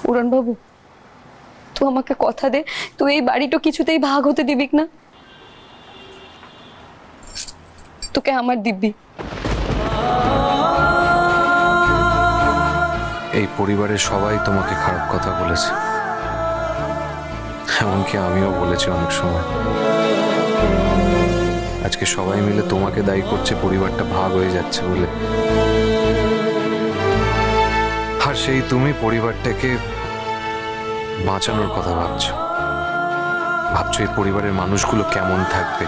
উড়ন বাবু, তুই আমাকে কথা দে, তুই এই বাড়িটা কিছুতেই ভাগ হতে দিবি না। তোকে আমার দিব্যি। এই পরিবারের সবাই তোমাকে খারাপ কথা বলেছে, এমনকি আমিও বলেছি অনেক সময়। আজকে সবাই মিলে তোমাকে দায়ী করছে পরিবারটা ভাগ হয়ে যাচ্ছে বলে। আর সেই তুমি পরিবারটাকে বাঁচানোর কথা ভাবছো। এই পরিবারের মানুষগুলো কেমন থাকবে,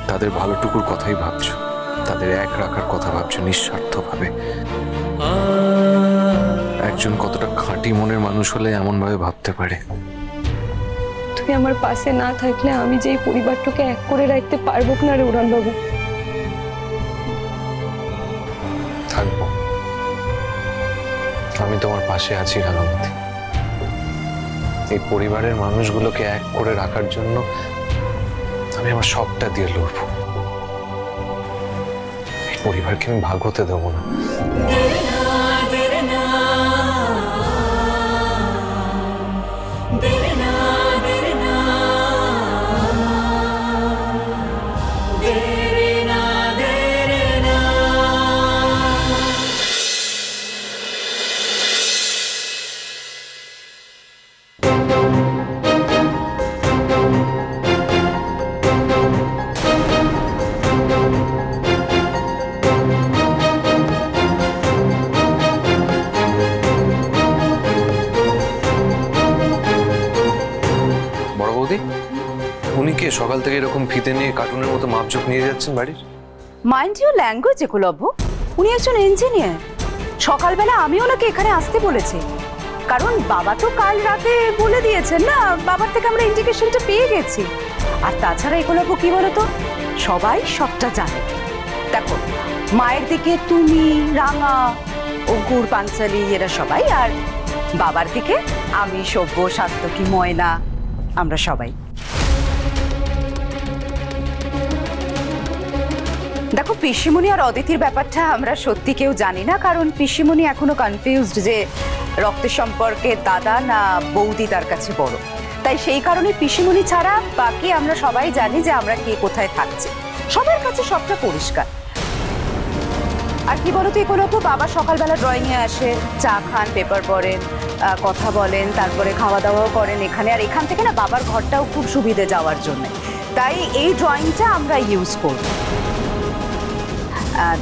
তাদের ভালোটুকুর কথাই ভাবছো, তাদের এক রাখার কথা ভাবছো নিঃস্বার্থভাবে। একজন কতটা খাঁটি মনের মানুষ হলে এমন ভাবে ভাবতে পারে। তুই আমার পাশে না থাকলে আমি যে এই পরিবারটাকে এক করে রাখতে পারবো না রে উড়ন বাবু। থাকবো, আমি তোমার পাশে আছি রাঙামাটি। এই পরিবারের মানুষগুলোকে এক করে রাখার জন্য আমি আমার সবটা দিয়ে লড়বো। এই পরিবারকে আমি ভাগ হতে দেবো না। উনি কে সকাল থেকে এরকম ফিতে নিয়ে কার্টুনের মতো মাপঝোপ নিয়ে যাচ্ছেন বাড়ির? Mind you language Eklavya. উনি একজন ইঞ্জিনিয়ার। সকালবেলা আমি ওনাকে এখানে আসতে বলেছি, কারণ বাবা তো কাল রাতে বলে দিয়েছেন না, বাবার থেকে আমরা ইন্ডিকেশনটা পেয়ে গেছি। আর তাছাড়া একলব্য কি বলতো, সবাই সবটা জানে। দেখো, মায়ের দিকে তুমি, রাঙা, অঙ্কুর, পাঞ্চালি এরা সবাই, আর বাবার দিকে আমি, সভ্য, সাত্তকী, ময়না, আমরা সবাই। দেখো, পিসিমণি আর অদিতির ব্যাপারটা আমরা সত্যি কেউ জানি না, কারণ পিসিমণি এখনো কনফিউজড যে রক্তের সম্পর্কে দাদা না বৌদি তার কাছে বড়। তাই সেই কারণে পিসিমণি ছাড়া বাকি আমরা সবাই জানি যে আমরা কে কোথায় থাকছি। সবার কাছে সবটা পরিষ্কার। আর কি বলতো একলব্য, বাবা সকালবেলা ড্রয়িং এ আসে, চা খান, পেপার পড়েন, কথা বলেন, তারপরে খাওয়া দাওয়াও করেন এখানে। আর এখান থেকে না বাবার ঘরটাও খুব সুবিধে যাওয়ার জন্য, তাই এই ড্রয়িংটা আমরা ইউজ করব।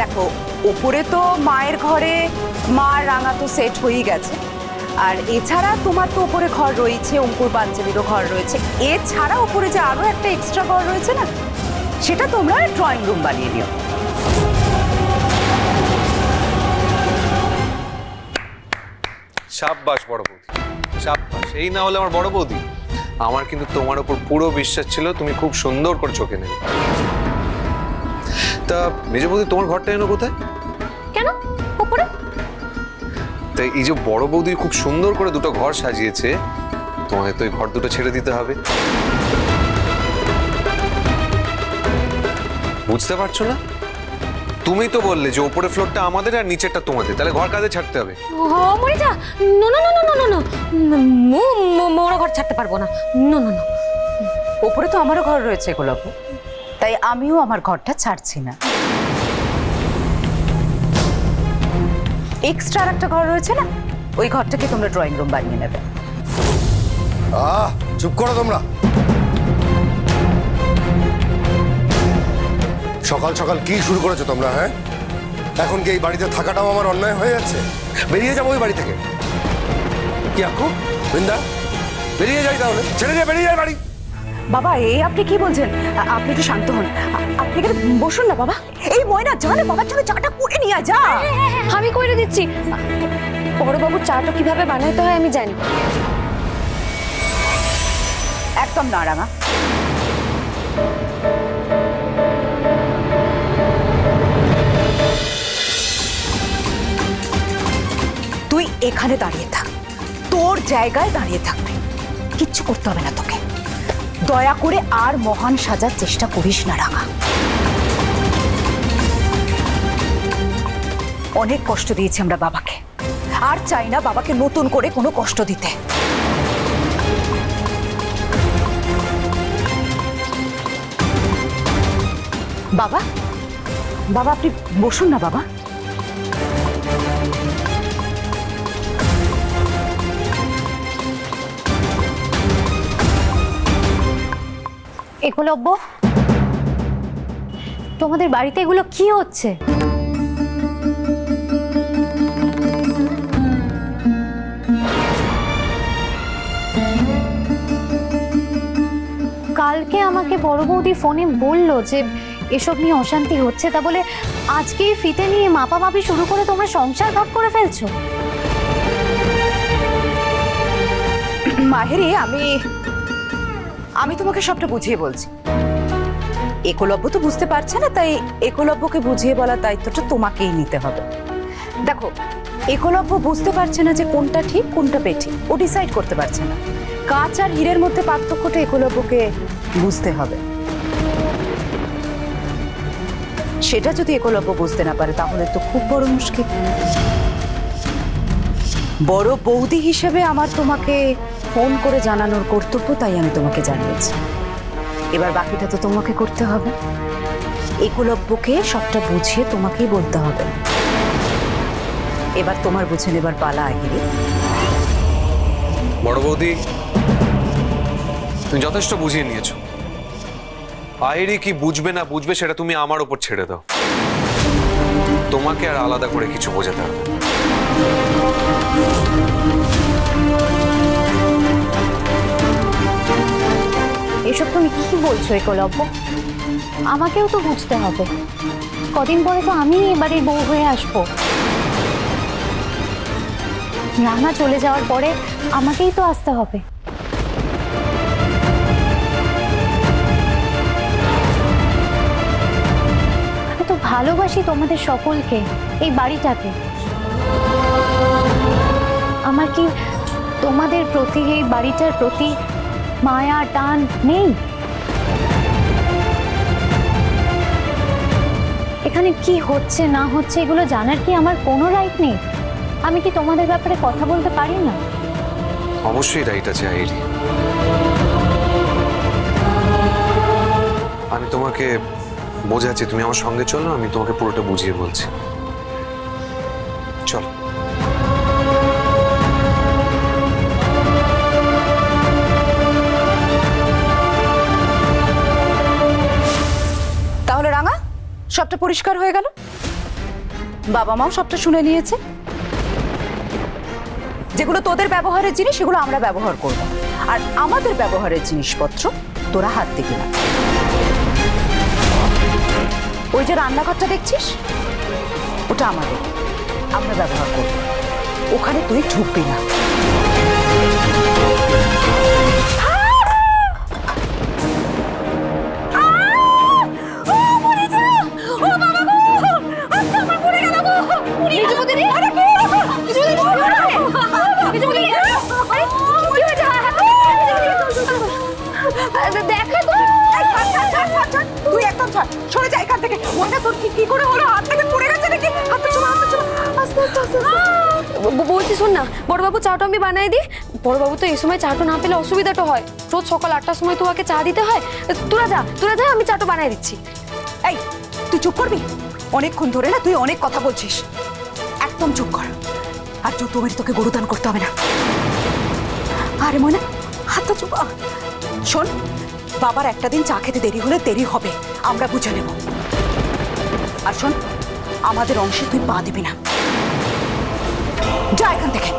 দেখো, উপরে তো মায়ের ঘরে মা রাঙা তো সেট হয়েই গেছে, আর এছাড়া তোমার তো উপরে ঘর রয়েছে, অঙ্কুর পাঞ্চালিরও ঘর রয়েছে। এছাড়া উপরে যে আরো একটা এক্সট্রা ঘর রয়েছে না, সেটা তোমরা ড্রয়িং রুম বানিয়ে নিও। সাব্বাস বড় বৌদি, সাব্বাস। এই না হলে আমার বড় বৌদি। আমার কিন্তু তোমার উপর পুরো বিশ্বাস ছিল, তুমি খুব সুন্দর করে চোখে নেবে। তা মেজ বৌদি, তোমার ঘরটা এনো কোথায়? কেন উপরে? তাই এই যে বড় বৌদি খুব সুন্দর করে দুটো ঘর সাজিয়েছে, তোমাদের তো এই ঘর দুটো ছেড়ে দিতে হবে। বুঝতে পারছো না? তুমি তো বললে যে উপরের ফ্লোরটা আমাদের আর নিচেরটা তোমাদের, তাহলে ঘর কাদের ছাড়তে হবে? ও মরে যা, no no no no no no no, মোরা ঘর ছাড়তে পারবো না, নো নো নো। উপরে তো আমারও ঘর রয়েছে একলব্য, তাই আমিও আমার ঘরটা ছাড়ছি না। এক্সট্রা একটা ঘর রয়েছে না, ওই ঘরটাকে তোমরা ড্রয়িং রুম বানিয়ে নেবে। চুপ করো তোমরা। সকাল সকাল কি শুরু করেছো তোমরা? হ্যাঁ, এখন কি এই বাড়িতে থাকাটাও আমার অন্যায় হয়ে যাচ্ছে? বেরিয়ে যাবো ওই বাড়ি থেকে। কি আকু, বৃন্দা, বেরিয়ে যাই তাহলে, ছেড়ে দিয়ে বেরিয়ে যাই বাড়ি। বাবা, এই আপনি কি বলছেন? আপনি একটু শান্ত হন। আপনি এখানে বসুন না বাবা। এই ময়না, জানে বাবার জন্য চাটা করে নিয়ে যা। আমি করে দিচ্ছি। বড়বাবুর চাটা কিভাবে বানাইতে হয় আমি জানি। একদম না রাঙা, তুই এখানে দাঁড়িয়ে থাক, তোর জায়গায় দাঁড়িয়ে থাকবি, কিচ্ছু করতে হবে না তোকে। দয়া করে আর মহান সাজার চেষ্টা করিস না রাঙা। অনেক কষ্ট দিয়েছি আমরা বাবাকে, আর চাই না বাবাকে নতুন করে কোনো কষ্ট দিতে। বাবা, বাবা আপনি বসুন না বাবা। একলব্য, তোমাদের বাড়িতে এগুলো কি হচ্ছে? কালকে আমাকে বড় বৌদি ফোনে বলল যে এসব নিয়ে অশান্তি হচ্ছে, তা বলে আজকেই ফিতে নিয়ে মাপামাপি শুরু করে তোমরা সংসার ভাগ করে ফেলছো। মাহেরি, আমি তোমাকে সবটা বুঝিয়ে বলছি। একলব্য তো বুঝতে পারছে না, তাই একলব্যকে বুঝিয়ে বলার দায়িত্বটা তোমাকেই নিতে হবে। দেখো, একলব্য বুঝতে পারছে না যে কোনটা ঠিক কোনটা বেঠিক, ও ডিসাইড করতে পারছে না। কাঁচ আর হীরের মধ্যে পার্থক্যটা একলব্যকে বুঝতে হবে। সেটা যদি একলব্য বুঝতে না পারে তাহলে তো খুব বড় মুশকিল। বড় বৌদি হিসেবে আমার তোমাকে ফোন করে জানানোর কর্তব্য, তাই আমি তোমাকে জানিয়েছি। এবার বাকিটা তো তোমাকে করতে হবে। একলব্যকে সবটা বুঝিয়ে তোমাকেই বলতে হবে। এবার তোমার বুঝে নেবার পালা। আহিরি, বড় বৌদি, তুমি যথেষ্ট বুঝিয়ে নিয়েছো। আহিরি কি বুঝবে না বুঝবে সেটা তুমি আমার উপর ছেড়ে দাও। তোমাকে আর আলাদা করে কিছু বোঝাতে হবে না। এসব তুমি কি বলছো একলব্য? আমাকেও তো বুঝতে হবে। কদিন পরে তো আমি এবারে বউ হয়ে আসবো। রানা চলে যাওয়ার পরে আমাকেই তো আসতে হবে। আমি তো ভালোবাসি তোমাদের সকলকে, এই বাড়িটাকে। আমার কি তোমাদের প্রতি, এই বাড়িটার প্রতি মায়া টান নেই? এখানে কি হচ্ছে না হচ্ছে এগুলো জানার কি আমার কোনো রাইট নেই? আমি কি তোমাদের ব্যাপারে কথা বলতে পারি না? অবশ্যই রাইট আছে আহিরি। আমি তোমাকে বোঝাচ্ছি, তুমি আমার সঙ্গে চলো, আমি তোমাকে পুরোটা বুঝিয়ে বলছি। চলো। তাহলে রাঙা, সবটা পরিষ্কার হয়ে গেল। বাবা মাও সবটা শুনে নিয়েছে। যেগুলো তোদের ব্যবহারের জিনিস সেগুলো আমরা ব্যবহার করব, আর আমাদের ব্যবহারের জিনিসপত্র তোরা হাত দিবি না। ওই যে রান্নাঘরটা দেখছিস, ওটা আমাদের, আমরা ব্যবহার করব। ওখানে তুই ঢুকবি না। তুই একদম ছাড়, সরে যা এখান থেকে। ওটা তোর কি করে হলো? হাত থেকে পড়ে গেছে নাকি? হাতটা চুমা, হাতটা চুমা, আস্তে আস্তে আস্তে। বলছি শোন না, বড়বাবু চাটা আমি বানাই দিই। বড়বাবু তো এই সময় চাটা না পেলে অসুবিধাটা হয়। রোজ সকাল 8টার সময় তোমাকে চা দিতে হয়। তোরা যা, আমি চাটা বানাই দিচ্ছি। এই, তুই চুপ করবি? অনেকক্ষণ ধরে না তুই অনেক কথা বলছিস। একদম চুপ কর। আর জুতো মেরে তোকে গরুদান করতে হবে না। আরে মনে হাতটা চুপা। শোন, বাবার একটা দিন চা খেতে দেরি হলে দেরি হবে, আমরা বুঝে নেব। আর শোন, আমাদের অংশে তুই পা দিবি না। যা এখান থেকে।